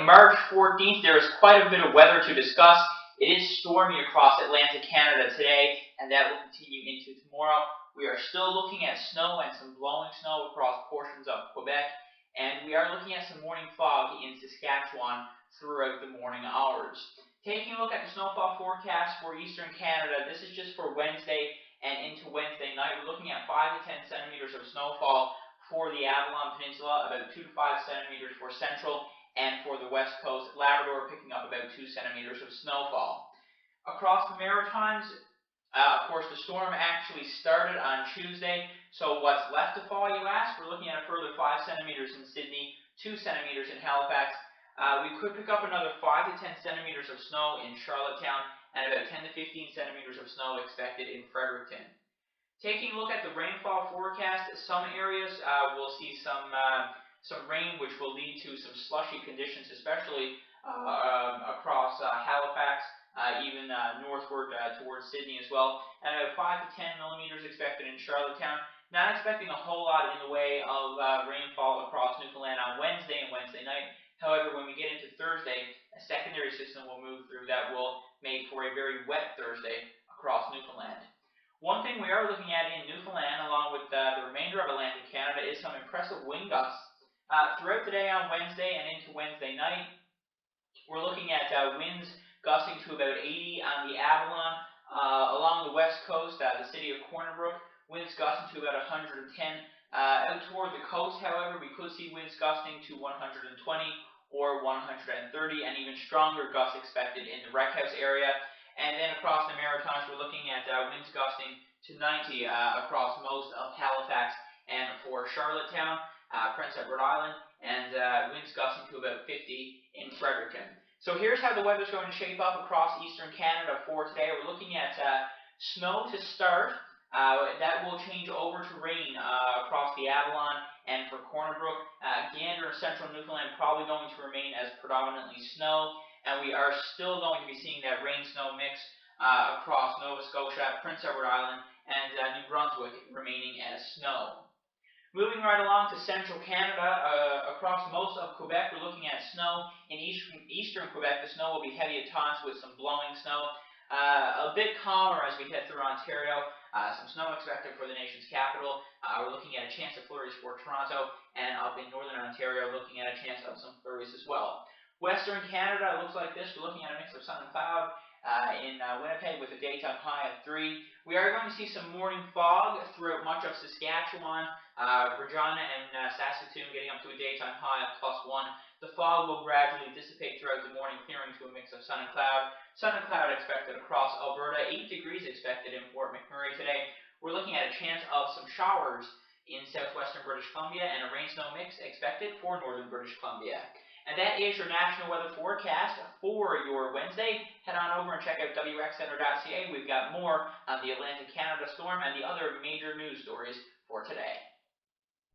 March 14th, there is quite a bit of weather to discuss. It is stormy across Atlantic Canada today, and that will continue into tomorrow. We are still looking at snow and some blowing snow across portions of Quebec, and we are looking at some morning fog in Saskatchewan throughout the morning hours. Taking a look at the snowfall forecast for eastern Canada, this is just for Wednesday and into Wednesday night. We're looking at 5 to 10 centimeters of snowfall for the Avalon Peninsula, about 2 to 5 centimeters for central, and for the west coast, Labrador picking up about 2 centimeters of snowfall. Across the Maritimes, of course, the storm actually started on Tuesday, so what's left to fall, you ask? We're looking at a further 5 centimeters in Sydney, 2 centimeters in Halifax. We could pick up another 5 to 10 centimeters of snow in Charlottetown, and about 10 to 15 centimeters of snow expected in Fredericton. Taking a look at the rainfall forecast, some areas will see some rain, which will lead to some slushy conditions, especially across Halifax, even northward towards Sydney as well. And about 5 to 10 millimeters expected in Charlottetown. Not expecting a whole lot in the way of rainfall across Newfoundland on Wednesday and Wednesday night. However, when we get into Thursday, a secondary system will move through that will make for a very wet Thursday across Newfoundland. One thing we are looking at in Newfoundland, along with the remainder of Atlantic Canada, is some impressive wind gusts. Throughout the day on Wednesday and into Wednesday night, we're looking at winds gusting to about 80 on the Avalon. Along the west coast, the city of Corner Brook, winds gusting to about 110. Out toward the coast, however, we could see winds gusting to 120 or 130, and even stronger gusts expected in the Wreckhouse area. And then across the Maritimes, we're looking at winds gusting to 90 across most of Halifax and for Charlottetown, Prince Edward Island, and winds gusting to about 50 in Fredericton. So here's how the weather's going to shape up across eastern Canada for today. We're looking at snow to start. That will change over to rain across the Avalon and for Corner Brook. Gander and central Newfoundland probably going to remain as predominantly snow, and we are still going to be seeing that rain-snow mix across Nova Scotia, Prince Edward Island, and New Brunswick remaining as snow. Moving right along to central Canada, across most of Quebec, we're looking at snow. In eastern Quebec, the snow will be heavy at times with some blowing snow. A bit calmer as we head through Ontario. Some snow expected for the nation's capital. We're looking at a chance of flurries for Toronto, and up in northern Ontario, looking at a chance of some flurries as well. Western Canada looks like this. We're looking at a mix of sun and cloud in Winnipeg with a daytime high of 3. We are going to see some morning fog throughout much of Saskatchewan, Regina, and Saskatoon, getting up to a daytime high of +1. The fog will gradually dissipate throughout the morning, clearing to a mix of sun and cloud. Sun and cloud expected across Alberta. 8 degrees expected in Fort McMurray today. We're looking at a chance of some showers in southwestern British Columbia and a rain-snow mix expected for northern British Columbia. And that is your national weather forecast for your Wednesday. Head on over and check out wxcenter.ca. We've got more on the Atlantic Canada storm and the other major news stories for today.